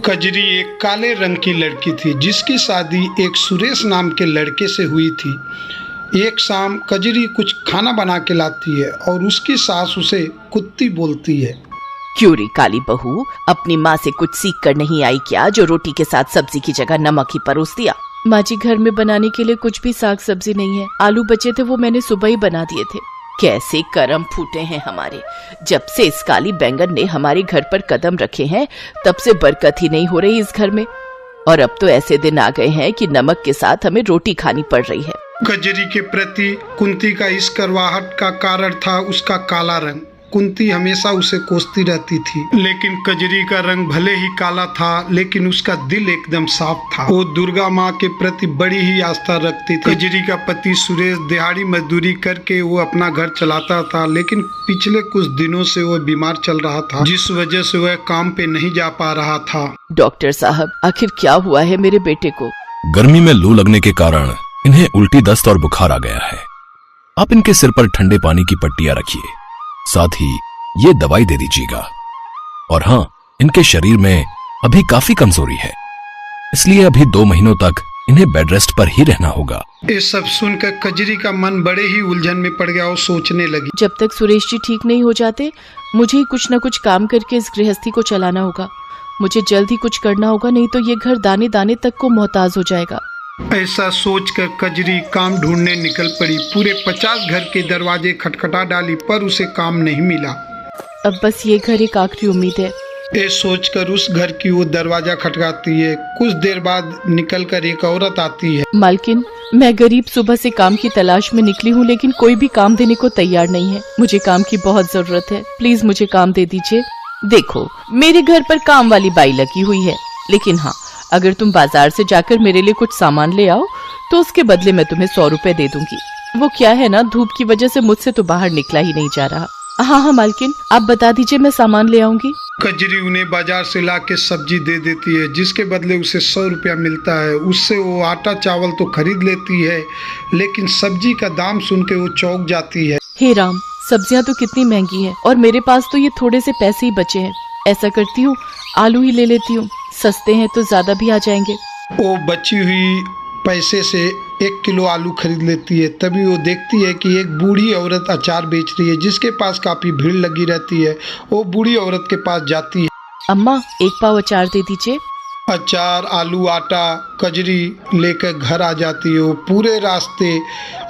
कजरी एक काले रंग की लड़की थी जिसकी शादी एक सुरेश नाम के लड़के से हुई थी। एक शाम कजरी कुछ खाना बना के लाती है और उसकी सास उसे कुत्ती बोलती है। क्यों रे काली बहू, अपनी माँ से कुछ सीख कर नहीं आई क्या, जो रोटी के साथ सब्जी की जगह नमक ही परोस दिया। माँ जी, घर में बनाने के लिए कुछ भी साग सब्जी नहीं है। आलू बचे थे, वो मैंने सुबह ही बना दिए थे। कैसे करम फूटे हैं हमारे। जब से इस काली बैंगन ने हमारे घर पर कदम रखे हैं तब से बरकत ही नहीं हो रही इस घर में। और अब तो ऐसे दिन आ गए हैं कि नमक के साथ हमें रोटी खानी पड़ रही है। कजरी के प्रति कुंती का इस करवाहट का कारण था उसका काला रंग। कुंती हमेशा उसे कोसती रहती थी, लेकिन कजरी का रंग भले ही काला था लेकिन उसका दिल एकदम साफ था। वो दुर्गा माँ के प्रति बड़ी ही आस्था रखती थी। कजरी का पति सुरेश दिहाड़ी मजदूरी करके वो अपना घर चलाता था, लेकिन पिछले कुछ दिनों से वो बीमार चल रहा था, जिस वजह से वह काम पे नहीं जा पा रहा था। डॉक्टर साहब, आखिर क्या हुआ है मेरे बेटे को? गर्मी में लू लगने के कारण इन्हें उल्टी दस्त और बुखार आ गया है। आप इनके सिर पर ठंडे पानी की पट्टियां रखिए, साथ ही ये दवाई दे दीजिएगा। और हाँ, इनके शरीर में अभी काफी कमजोरी है, इसलिए अभी 2 महीनों तक इन्हें बेड रेस्ट पर ही रहना होगा। ये सब सुनकर कजरी का मन बड़े ही उलझन में पड़ गया और सोचने लगी। जब तक सुरेश जी ठीक नहीं हो जाते, मुझे ही कुछ न कुछ काम करके इस गृहस्थी को चलाना होगा। मुझे जल्द ही कुछ करना होगा, नहीं तो ये घर दाने दाने तक को मोहताज हो जाएगा। ऐसा सोचकर कजरी काम ढूंढने निकल पड़ी। पूरे 50 घर के दरवाजे खटखटा डाली पर उसे काम नहीं मिला। अब बस ये घर एक आखिरी उम्मीद है। ये सोचकर उस घर की वो दरवाजा खटकाती है। कुछ देर बाद निकलकर एक औरत आती है। मालकिन, मैं गरीब सुबह से काम की तलाश में निकली हूँ, लेकिन कोई भी काम देने को तैयार नहीं है। मुझे काम की बहुत जरूरत है, प्लीज मुझे काम दे दीजिए। देखो, मेरे घर पर काम वाली बाई लगी हुई है, लेकिन हाँ, अगर तुम बाजार से जाकर मेरे लिए कुछ सामान ले आओ तो उसके बदले मैं तुम्हें 100 रुपए दे दूंगी। वो क्या है ना, धूप की वजह से मुझसे तो बाहर निकला ही नहीं जा रहा। हाँ मालकिन, आप बता दीजिए, मैं सामान ले आऊंगी। कजरी उन्हें बाजार से लाके सब्जी दे देती है, जिसके बदले उसे 100 रुपया मिलता है। उससे वो आटा चावल तो खरीद लेती है, लेकिन सब्जी का दाम सुन के वो चौंक जाती है। हे राम, सब्जियां तो कितनी महंगी हैं और मेरे पास तो ये थोड़े से पैसे ही बचे हैं। ऐसा करती हूँ, आलू ही ले लेती हूँ, सस्ते हैं तो ज्यादा भी आ जाएंगे। वो बची हुई पैसे से 1 किलो आलू खरीद लेती है। तभी वो देखती है कि एक बूढ़ी औरत अचार बेच रही है, जिसके पास काफी भीड़ लगी रहती है। वो बूढ़ी औरत के पास जाती है। अम्मा, 1 पाव अचार दे दीजिए। अचार, आलू, आटा कजरी लेकर घर आ जाती है। वो पूरे रास्ते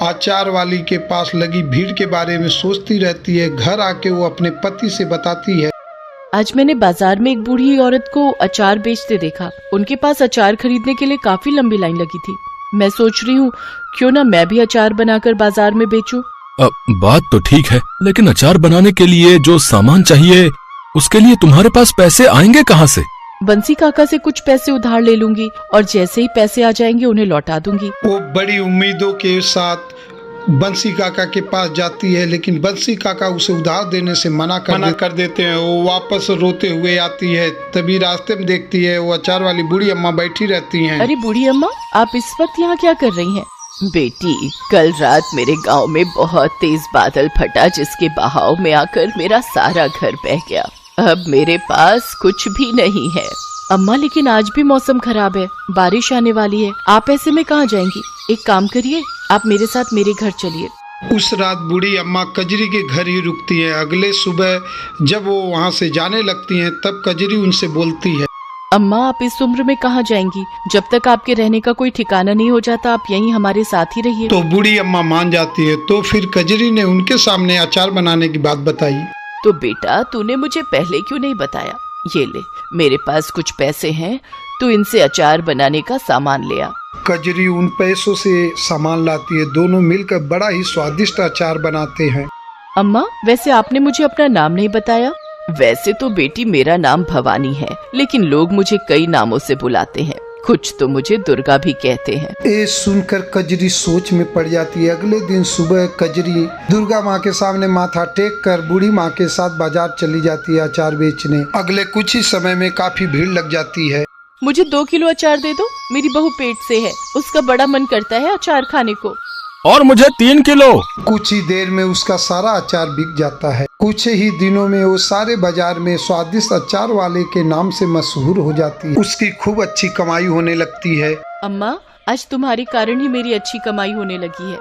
अचार वाली के पास लगी भीड़ के बारे में सोचती रहती है। घर आके वो अपने पति से बताती है, आज मैंने बाजार में एक बूढ़ी औरत को अचार बेचते देखा। उनके पास अचार खरीदने के लिए काफी लंबी लाइन लगी थी। मैं सोच रही हूँ क्यों ना मैं भी अचार बनाकर बाजार में बेचूं। बात तो ठीक है, लेकिन अचार बनाने के लिए जो सामान चाहिए उसके लिए तुम्हारे पास पैसे आएंगे कहाँ से? बंसी काका से कुछ पैसे उधार ले लूंगी और जैसे ही पैसे आ जाएंगे उन्हें लौटा दूंगी। वो बड़ी उम्मीदों के साथ बंसी काका के पास जाती है, लेकिन बंसी काका उसे उधार देने से मना कर देते हैं। वो वापस रोते हुए आती है। तभी रास्ते में देखती है वो अचार वाली बूढ़ी अम्मा बैठी रहती हैं। अरे बूढ़ी अम्मा, आप इस वक्त यहाँ क्या कर रही हैं? बेटी, कल रात मेरे गांव में बहुत तेज बादल फटा, जिसके बहाव में आकर मेरा सारा घर बह गया। अब मेरे पास कुछ भी नहीं है। अम्मा, लेकिन आज भी मौसम खराब है, बारिश आने वाली है। आप ऐसे में कहाँ जाएंगी? एक काम करिए, आप मेरे साथ मेरे घर चलिए। उस रात बूढ़ी अम्मा कजरी के घर ही रुकती है। अगले सुबह जब वो वहाँ से जाने लगती हैं, तब कजरी उनसे बोलती है, अम्मा, आप इस उम्र में कहाँ जाएंगी? जब तक आपके रहने का कोई ठिकाना नहीं हो जाता, आप यहीं हमारे साथ ही रहिए। तो बूढ़ी अम्मा मान जाती है। तो फिर कजरी ने उनके सामने अचार बनाने की बात बताई। तो बेटा, तूने मुझे पहले क्यों नहीं बताया? ये ले, मेरे पास कुछ पैसे हैं, तू इनसे अचार बनाने का सामान ले आ। कजरी उन पैसों से सामान लाती है। दोनों मिलकर बड़ा ही स्वादिष्ट अचार बनाते हैं। अम्मा, वैसे आपने मुझे अपना नाम नहीं बताया। वैसे तो बेटी मेरा नाम भवानी है, लेकिन लोग मुझे कई नामों से बुलाते हैं। कुछ तो मुझे दुर्गा भी कहते हैं। ये सुनकर कजरी सोच में पड़ जाती है। अगले दिन सुबह कजरी दुर्गा माँ के सामने माथा टेक कर बूढ़ी माँ के साथ बाजार चली जाती है अचार बेचने। अगले कुछ ही समय में काफी भीड़ लग जाती है। मुझे 2 किलो अचार दे दो, मेरी बहू पेट से है, उसका बड़ा मन करता है अचार खाने को। और मुझे 3 किलो। कुछ ही देर में उसका सारा अचार बिक जाता है। कुछ ही दिनों में वो सारे बाजार में स्वादिष्ट अचार वाले के नाम से मशहूर हो जाती है। उसकी खूब अच्छी कमाई होने लगती है। अम्मा, आज तुम्हारे कारण ही मेरी अच्छी कमाई होने लगी है।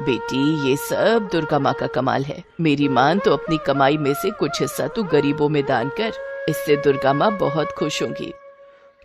बेटी, ये सब दुर्गा माँ का कमाल है। मेरी मान तो अपनी कमाई में से कुछ हिस्सा तू गरीबों में दान कर, इससे दुर्गा माँ बहुत खुश होंगी।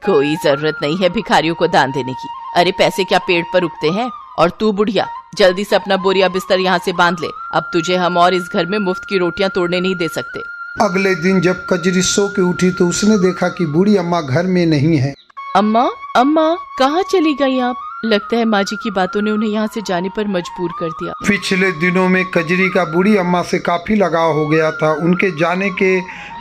कोई जरूरत नहीं है भिखारियों को दान देने की। अरे पैसे क्या पेड़ पर उगते हैं? और तू बुढ़िया, जल्दी से अपना बोरिया बिस्तर यहाँ से बांध ले। अब तुझे हम और इस घर में मुफ्त की रोटियां तोड़ने नहीं दे सकते। अगले दिन जब कजरी सो के उठी तो उसने देखा कि बूढ़ी अम्मा घर में नहीं है। अम्मा, अम्मा, कहाँ चली गई आप? लगता है माँ जी की बातों ने उन्हें यहाँ से जाने पर मजबूर कर दिया। पिछले दिनों में कजरी का बूढ़ी अम्मा से काफी लगाव हो गया था। उनके जाने के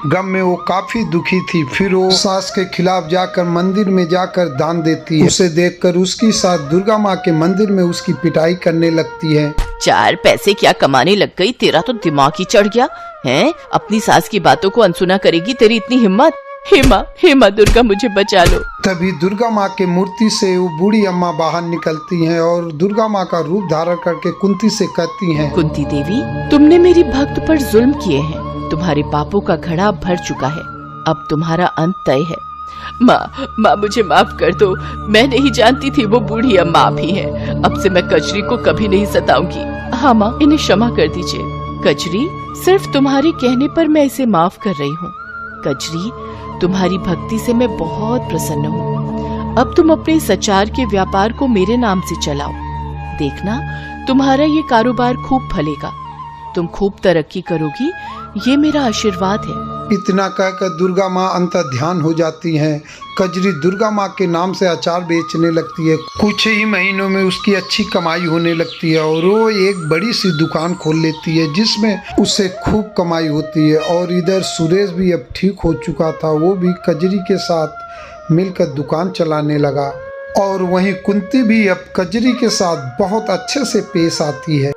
गम में वो काफी दुखी थी। फिर वो सास के खिलाफ जाकर मंदिर में जाकर दान देती है। उसे देखकर उसकी सास दुर्गा माँ के मंदिर में उसकी पिटाई करने लगती है। 4 पैसे क्या कमाने लग गई? तेरा तो दिमाग ही चढ़ गया है। अपनी सास की बातों को अनसुना करेगी? तेरी इतनी हिम्मत? हे माँ, हे माँ दुर्गा, मुझे बचा लो। तभी दुर्गा माँ के मूर्ति से वो बूढ़ी अम्मा बाहर निकलती हैं और दुर्गा माँ का रूप धारण करके कुंती से कहती हैं, कुंती देवी, तुमने मेरी भक्त पर जुल्म किए हैं। तुम्हारे पापों का घड़ा अब भर चुका है। अब तुम्हारा अंत तय है। माँ, मुझे माफ कर दो। मैं नहीं जानती थी वो बूढ़ी अम्मा आप ही है। अब से मैं कजरी को कभी नहीं सताऊंगी। हाँ माँ, इन्हें क्षमा कर दीजिए। कजरी, सिर्फ तुम्हारे कहने पर मैं इसे माफ कर रही हूँ। कजरी, तुम्हारी भक्ति से मैं बहुत प्रसन्न हूँ। अब तुम अपने इस अचार के व्यापार को मेरे नाम से चलाओ। देखना, तुम्हारा ये कारोबार खूब फलेगा। तुम खूब तरक्की करोगी, ये मेरा आशीर्वाद है। इतना कहकर दुर्गा माँ अंतर्ध्यान हो जाती हैं। कजरी दुर्गा माँ के नाम से अचार बेचने लगती है। कुछ ही महीनों में उसकी अच्छी कमाई होने लगती है और वो एक बड़ी सी दुकान खोल लेती है जिसमें उससे खूब कमाई होती है। और इधर सुरेश भी अब ठीक हो चुका था। वो भी कजरी के साथ मिलकर दुकान चलाने लगा। और वहीं कुंती भी अब कजरी के साथ बहुत अच्छे से पेश आती है।